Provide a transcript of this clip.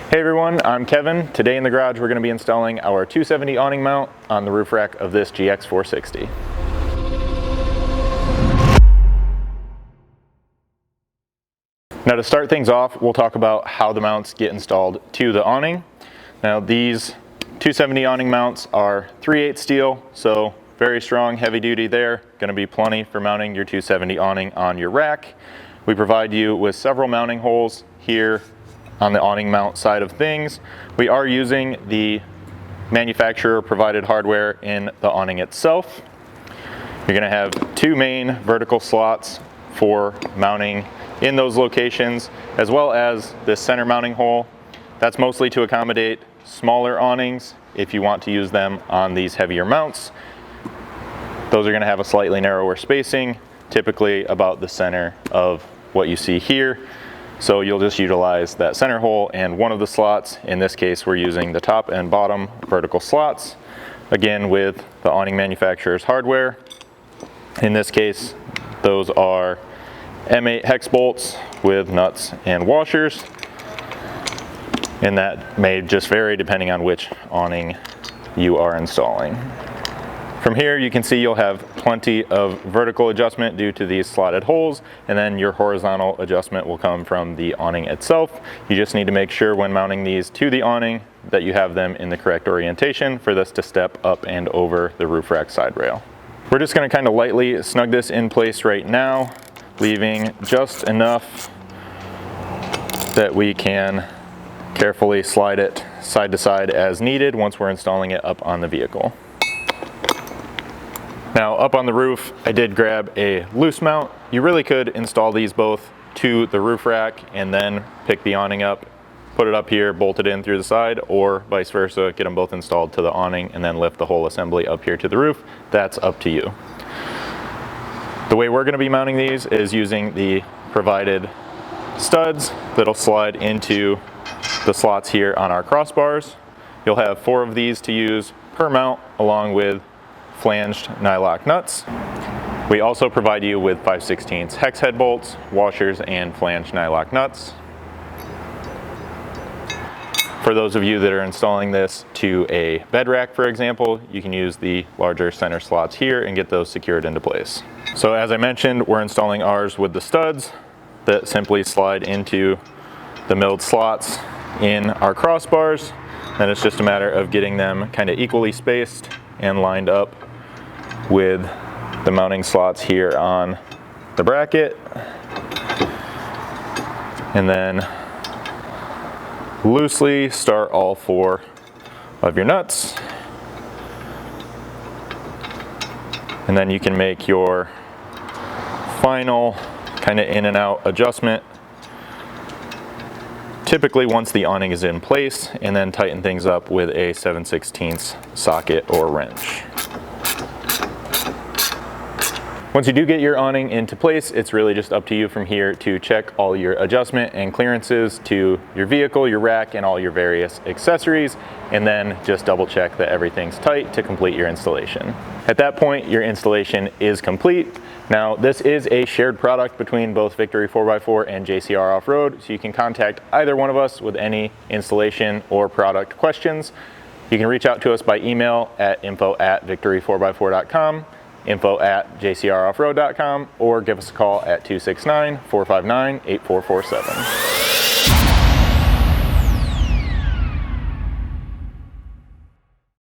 Hey everyone, I'm Kevin. Today in the garage we're going to be installing our 270 awning mount on the roof rack of this GX460. Now to start things off, we'll talk about how the mounts get installed to the awning. Now these 270 awning mounts are 3/8 steel, so very strong, heavy duty there. Going to be plenty for mounting your 270 awning on your rack. We provide you with several mounting holes here on the awning mount side of things. We are using the manufacturer provided hardware in the awning itself. You're going to have two main vertical slots for mounting in those locations, as well as this center mounting hole. That's mostly to accommodate smaller awnings if you want to use them on these heavier mounts. Those are going to have a slightly narrower spacing, typically about the center of what you see here. So you'll just utilize that center hole and one of the slots. In this case, we're using the top and bottom vertical slots, again with the awning manufacturer's hardware. In this case, those are M8 hex bolts with nuts and washers, and that may just vary depending on which awning you are installing. From here you can see you'll have plenty of vertical adjustment due to these slotted holes, and then your horizontal adjustment will come from the awning itself. You just need to make sure when mounting these to the awning that you have them in the correct orientation for this to step up and over the roof rack side rail. We're just going to kind of lightly snug this in place right now, leaving just enough that we can carefully slide it side to side as needed once we're installing it up on the vehicle. Now up on the roof, I did grab a loose mount. You really could install these both to the roof rack and then pick the awning up, put it up here, bolt it in through the side, or vice versa, get them both installed to the awning and then lift the whole assembly up here to the roof. That's up to you. The way we're going to be mounting these is using the provided studs that'll slide into the slots here on our crossbars. You'll have 4 of these to use per mount, along with flanged nylock nuts. We also provide you with 5/16 hex head bolts, washers, and flanged nylock nuts. For those of you that are installing this to a bed rack, for example, you can use the larger center slots here and get those secured into place. So as I mentioned, we're installing ours with the studs that simply slide into the milled slots in our crossbars. Then it's just a matter of getting them kind of equally spaced and lined up with the mounting slots here on the bracket. And then loosely start all 4 of your nuts. And then you can make your final kind of in and out adjustment, typically once the awning is in place, and then tighten things up with a 7/16 socket or wrench. Once you do get your awning into place, it's really just up to you from here to check all your adjustment and clearances to your vehicle, your rack, and all your various accessories, and then just double check that everything's tight to complete your installation. At that point, your installation is complete. Now, this is a shared product between both Victory 4x4 and JCR Off-Road, so you can contact either one of us with any installation or product questions. You can reach out to us by email at info@victory4x4.com, info@jcroffroad.com, or give us a call at 269-459-8447.